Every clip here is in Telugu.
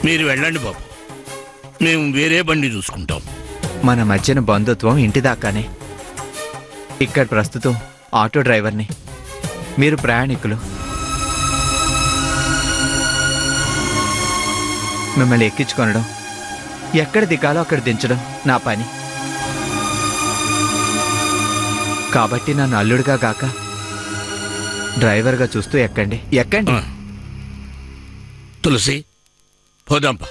మీరు వెళ్ళండి బాబు, మేము వేరే బండి చూసుకుంటాం. మన మధ్యన బంధుత్వం ఇంటి దాకానే. ఇక్కడ ప్రస్తుతం ఆటో డ్రైవర్ని, మీరు ప్రయాణికులు. మిమ్మల్ని ఎక్కించుకొనడం, ఎక్కడ దిగాలో అక్కడ దించడం నా పని. కాబట్టి నన్ను అల్లుడుగా గాక డ్రైవర్గా చూస్తూ ఎక్కండి. ఎక్కండి. తులసి, పోదాంపా.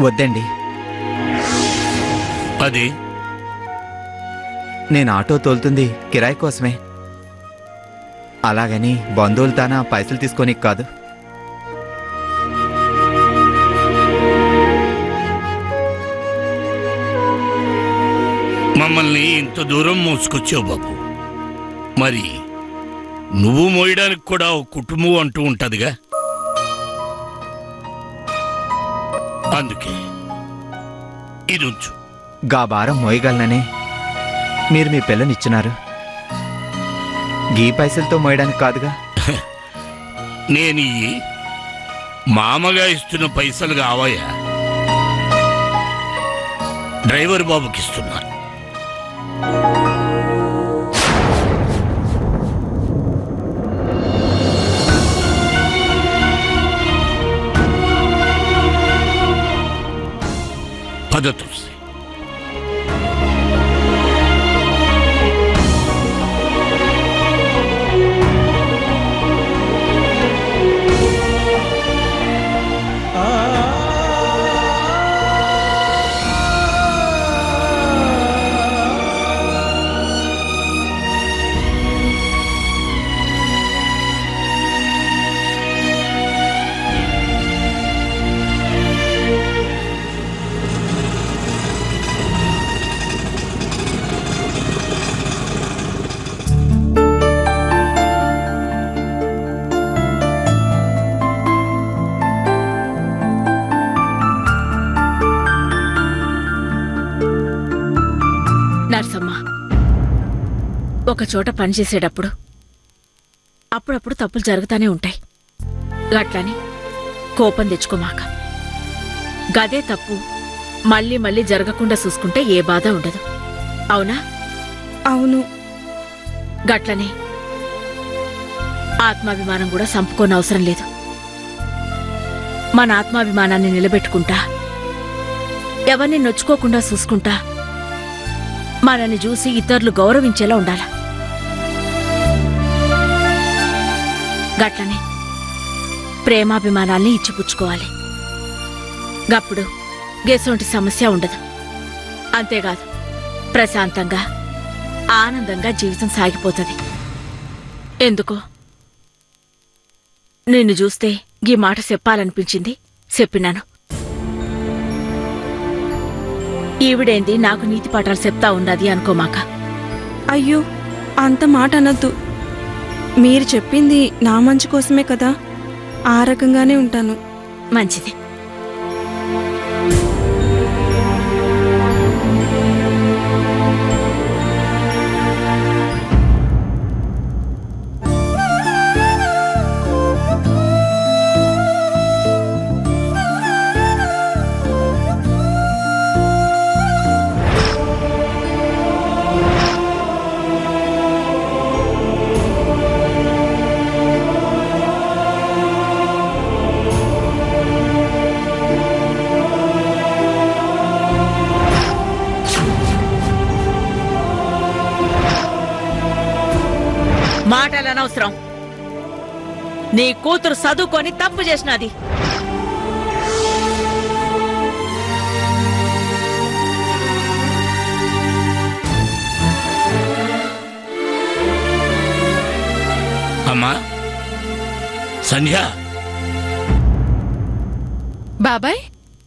వద్దండి. అది నేను ఆటో తోలుతుంది కిరాయి కోసమే, అలాగని బంధువులు తానా పైసలు తీసుకొని కాదు. మమ్మల్ని ఇంత దూరం మోసుకొచ్చావు బాబు. మరి నువ్వు మోయడానికి కూడా ఒక కుటుంబం అంటూ ఉంటదిగా. అందుకే ఇది ఉంచు. గా భారం మోయగలననే మీరు మీ పిల్లనిచ్చినారు, గీ పైసలతో మోయడానికి కాదుగా. నేను ఈ మామగా ఇస్తున్న పైసలు కావాయా, డ్రైవర్ బాబుకి ఇస్తున్నా. పద తులసి. నర్సమ్మ, ఒక చోట పనిచేసేటప్పుడు అప్పుడప్పుడు తప్పులు జరుగుతానే ఉంటాయి. గట్లని కోపం తెచ్చుకోమాక. గదే తప్పు మళ్ళీ మళ్ళీ జరగకుండా చూసుకుంటే ఏ బాధ ఉండదు. అవునా? అవును. గట్లనే ఆత్మాభిమానం కూడా సంపుకోని అవసరం లేదు. మన ఆత్మాభిమానాన్ని నిలబెట్టుకుంటా, ఎవరిని నొచ్చుకోకుండా చూసుకుంటా, మనల్ని చూసి ఇతరులు గౌరవించేలా ఉండాల. గట్లనే ప్రేమాభిమానాల్ని ఇచ్చిపుచ్చుకోవాలి. గప్పుడు గేసోంటి సమస్య ఉండదు. అంతేకాదు, ప్రశాంతంగా ఆనందంగా జీవితం సాగిపోతుంది. ఎందుకో నిన్ను చూస్తే ఈ మాట చెప్పాలనిపించింది, చెప్పినాను. ఈవిడేంది నాకు నీతి పాఠాలు చెప్తా ఉన్నది అనుకోమాక. అయ్యో, అంత మాట అనొద్దు. మీరు చెప్పింది నా మంచి కోసమే కదా, ఆ రకంగానే ఉంటాను. మంచిది. మాటలు అనవసరం. నీ కూతురు చదువుకొని తప్పు చేసినది. అమ్మా సంధ్య. బాబాయ్,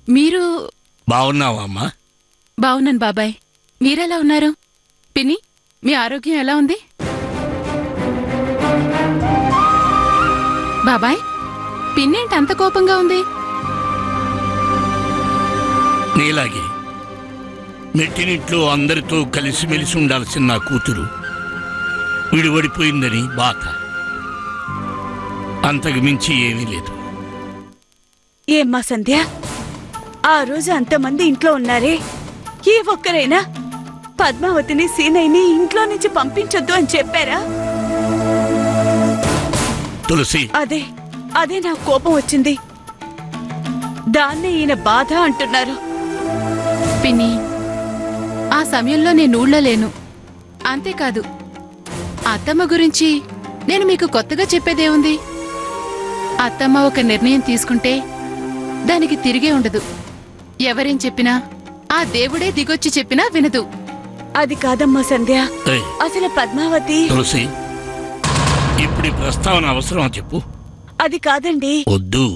మీరు బాగున్నావా అమ్మా? బావున్నాను బాబాయ్. మీరెలా ఉన్నారు? పిన్ని, మీ ఆరోగ్యం ఎలా ఉంది? బాబాయ్, పిన్నేంటి అంత కోపంగా ఉంది? నీలాగే మెట్టినింట్లో అందరితో కలిసిమెలిసి ఉండాల్సిన నా కూతురు విడివడిపోయిందని బాధ. అంతకు మించి ఏమీ లేదు. ఏమ్మా సంధ్య, ఆ రోజు అంతమంది ఇంట్లో ఉన్నారే, ఏ ఒక్కరైనా పద్మావతిని సీనయ్యని ఇంట్లో నుంచి పంపించొద్దు అని చెప్పారా? తులసి, అదే నా కోపం వచ్చింది. దాన్నే ఈయన బాధ అంటున్నారు. పిన్ని, ఆ సమయంలో నేను ఊళ్ళో లేను. అంతేకాదు, అత్తమ్మ గురించి నేను మీకు కొత్తగా చెప్పేదేముంది? అత్తమ్మ ఒక నిర్ణయం తీసుకుంటే దానికి తిరిగే ఉండదు. ఎవరేం చెప్పినా ఆ దేవుడే దిగొచ్చి చెప్పినా వినదు. అది కాదమ్మా సంధ్య, ఏయ్, అసలు పద్మావతి. తులసి, ఇప్పుడు ఈ ప్రస్తావన అవసరం చెప్పు. అది కాదండి. వద్దు.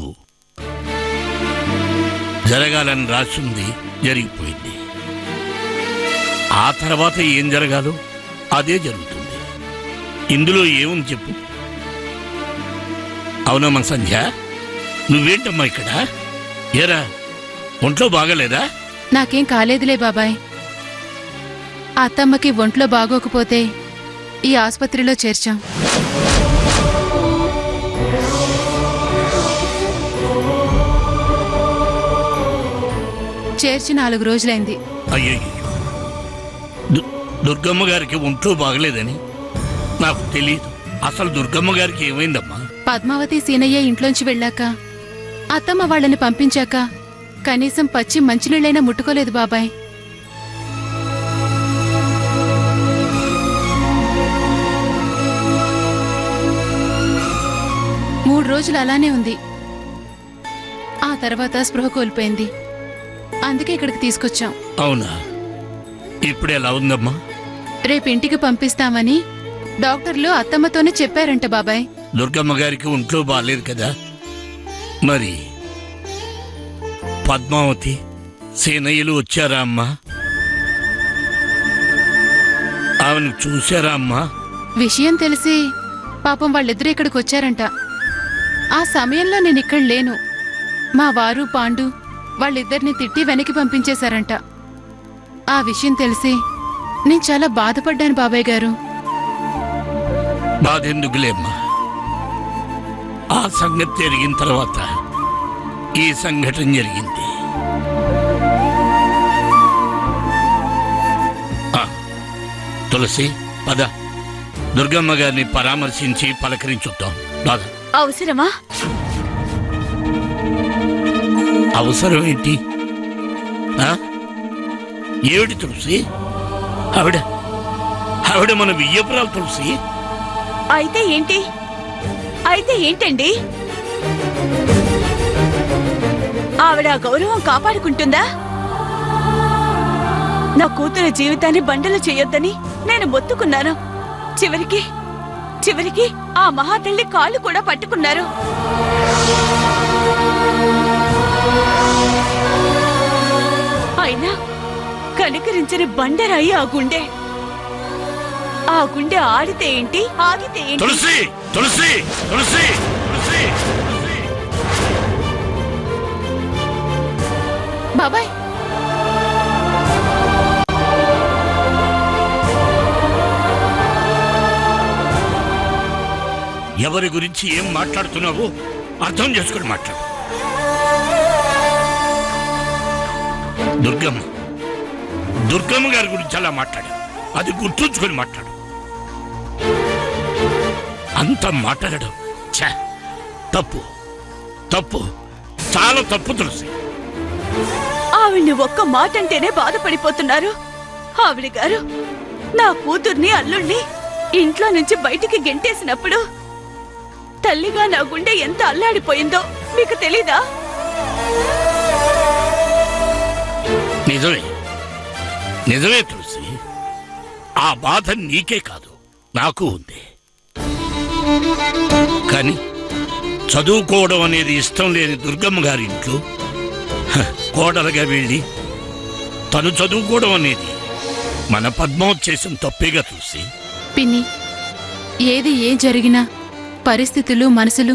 జరగాలని రాసింది జరిగిపోయింది. ఆ తర్వాత ఏం జరగాలో అదే జరుగుతుంది. ఇందులో ఏముంది చెప్పు. అవునమ్మా సంధ్య, నువ్వేంటమ్మా ఇక్కడ? ఏరా, ఒంట్లో బాగలేదా? నాకేం కాలేదులే బాబాయ్. అత్తమ్మకి ఒంట్లో బాగోకపోతే ఈ ఆసుపత్రిలో చేర్చాం. చేర్చి 4 రోజులైంది. అయ్యయ్యో, దుర్గమ్మ గారికి ఒంట్లో బాగలేదని నాకు తెలియదు. అసలు దుర్గమ్మ గారికి ఏమైందమ్మా? పద్మావతి సీనయ్య ఇంట్లోంచి వెళ్ళాక, అత్తమ్మ వాళ్ళని పంపించాక కనీసం పచ్చి మంచినీళ్ళైనా ముట్టుకోలేదు బాబాయ్. మూడు రోజులు అలానే ఉంది. ఆ తర్వాత స్పృహ కోల్పోయింది. అందుకే ఇక్కడికి తీసుకొచ్చాం. అవునా? ఇప్పుడు ఎలా ఉందమ్మా? రేపు ఇంటికి పంపిస్తామని డాక్టర్లు అత్తమ్మతోనే చెప్పారంట బాబాయ్. దుర్గమ్మ గారికి ఒంట్లో బాగాలేదు కదా? మరి పద్మావతి సేనయ్యలు వచ్చారా అమ్మా? ఆమెను చూశారా అమ్మా? విషయం తెలిసి పాపం వాళ్ళిద్దరూ ఇక్కడికి వచ్చారంట. ఆ సమయంలో నేను ఇక్కడ లేను. మా వారు పాండు వాళ్ళిద్దరిని తిట్టి వెనక్కి పంపించేశారంట. ఆ విషయం తెలిసి నేను చాలా బాధపడ్డాను బాబాయ్ గారు. బాధెందుకులేమ్మా, ఆ సంగతి జరిగిన తర్వాత ఈ సంఘటన జరిగింది. తులసి, పద, దుర్గమ్మ గారిని పరామర్శించి పలకరించుద్దాం. బాధ అవసరమా? అవసరం ఏంటి? ఏమిటి తులసి? ఆవిడ మన వియ్యపురాలు తులసి. అయితే ఏంటి? అయితే ఏంటండి? ఆవిడ గౌరవం కాపాడుకుంటుందా? నా కూతురు జీవితాన్ని బండలు చేయొద్దని నేను మొత్తుకున్నాను. చివరికి ఆ మహాతల్లి కాళ్ళు కూడా పట్టుకున్నారు. అయినా కనికరించని బండరాయి ఆ గుండె. ఆ గుండె ఆడితే ఏంటి, ఆగితే ఏంటి? తులసి, తులసి, తులసి, తులసి. బాబాయ్, ఎవరి గురించి ఏం మాట్లాడుతున్నావో అర్థం చేసుకుని మాట్లాడు. దుర్గమ్మ గారి గురించి అలా మాట్లాడు. అది గుర్తుంచుకొని మాట్లాడు. అంత మాట్లాడడం తప్పు, తప్పు, చాలా తప్పు తులసి. ఆవిడ్ని ఒక్క మాట అంటేనే బాధపడిపోతున్నారు. ఆవిడ గారు నా కూతుర్ని అల్లుణ్ణి ఇంట్లో నుంచి బయటికి గెంటేసినప్పుడు తల్లిగా నా గుండె ఎంత అల్లాడిపోయిందో మీకు తెలీదా? నిజమే తులసి. ఆ బాధ నీకే కాదు, నాకు ఉంది. కానీ చదువుకోవడం అనేది ఇష్టం లేని దుర్గమ్మ గారి ఇంట్లో కోడలుగా వెళ్ళి తను చదువుకోవడం అనేది మన పద్మావతి చేసిన తప్పేగా తులసి. పిన్ని, ఏది ఏం జరిగినా పరిస్థితులు, మనసులు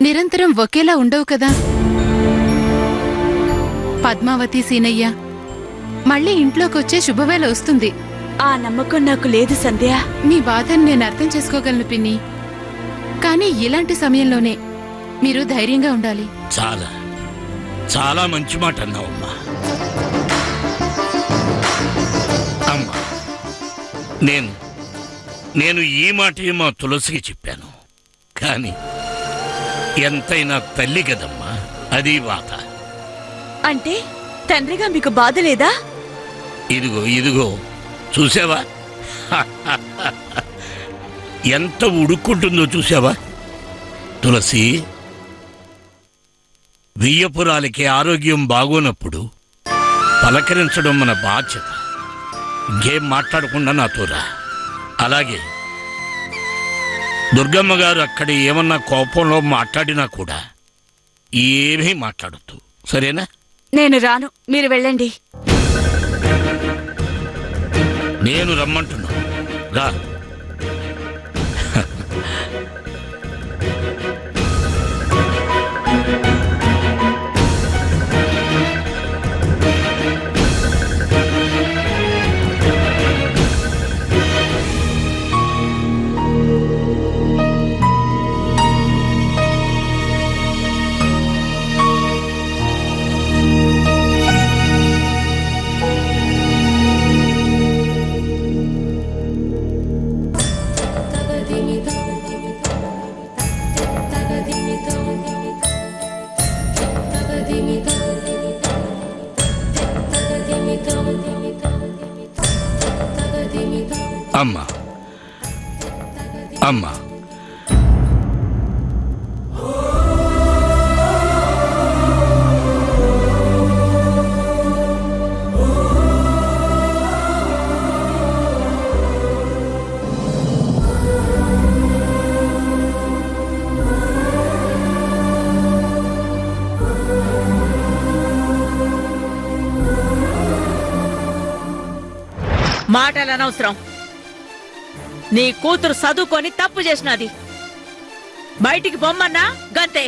నిరంతరం ఒకేలా ఉండవు కదా. పద్మావతి సీనయ్య మళ్ళీ ఇంట్లోకొచ్చే శుభవేళ వస్తుంది. ఆ నమ్మకం నాకు లేదు సంధ్య. మీ బాధను నేను అర్థం చేసుకోగలను పిన్ని. కానీ ఇలాంటి సమయంలోనే మీరు ధైర్యంగా ఉండాలి. చాలా చాలా మంచి మాట అన్నావమ్మా. అమ్మా, నేను ఈ మాట మా తులసికి చెప్పాను. కానీ ఎంతైనా తల్లి కదమ్మా, అది బాధ. అంటే తండ్రిగా మీకు బాధ లేదా? ఇదిగో చూసావా? ఎంత ఉడుక్కుంటుందో చూసావా? తులసి, వియ్యపురాలకి ఆరోగ్యం బాగోనప్పుడు పలకరించడం మన బాధ్యత. ఇంకేం మాట్లాడకుండా నాతో రా. అలాగే దుర్గమ్మ గారు అక్కడ ఏమన్నా కోపంలో మాట్లాడినా కూడా ఏమీ మాట్లాడద్దు, సరేనా? నేను రాను, మీరు వెళ్ళండి. నేను రమ్మంటున్నా, రా. అమ్మా, అమ్మా, మాటలు అనవసరం. నీ కూతురు చదువుకొని తప్పు చేసినది. బయటికి బొమ్మన్నా గంతే.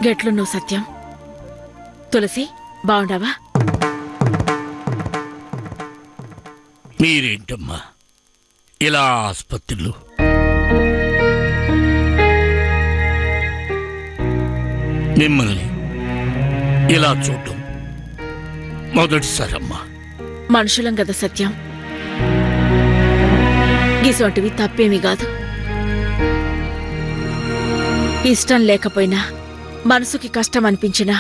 గెట్లున్నావు సత్యం? తులసి, బాగుండవా? మీరేంటమ్మా ఇలా ఆసుపత్రులు? మిమ్మల్ని ఇలా చూడటం మొదటిసారమ్మా. మనుషులం కదా సత్యం, గిసొంటివి తప్పేమీ కాదు. ఇష్టం లేకపోయినా, మనసుకి కష్టం అనిపించినా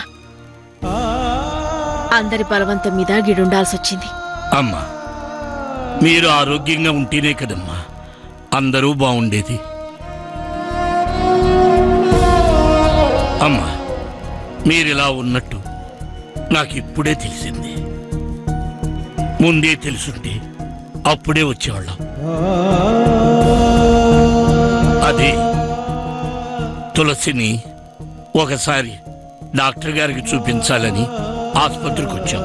అందరి బలవంతం మీద గిడుండాల్సొచ్చింది. అమ్మా, మీరు ఆరోగ్యంగా ఉంటేనే కదమ్మా అందరూ బాగుండేది. అమ్మా, మీరిలా ఉన్నట్టు నాకు ఇప్పుడే తెలిసింది. ముందే తెలుసుంటే అప్పుడే వచ్చేవాళ్ళం. అదే తులసిని ఒకసారి డాక్టర్ గారికి చూపించాలని ఆసుపత్రికి వచ్చాం.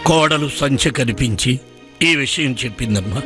కోడలు సంచ కనిపించి ఈ విషయం చెప్పిందమ్మా.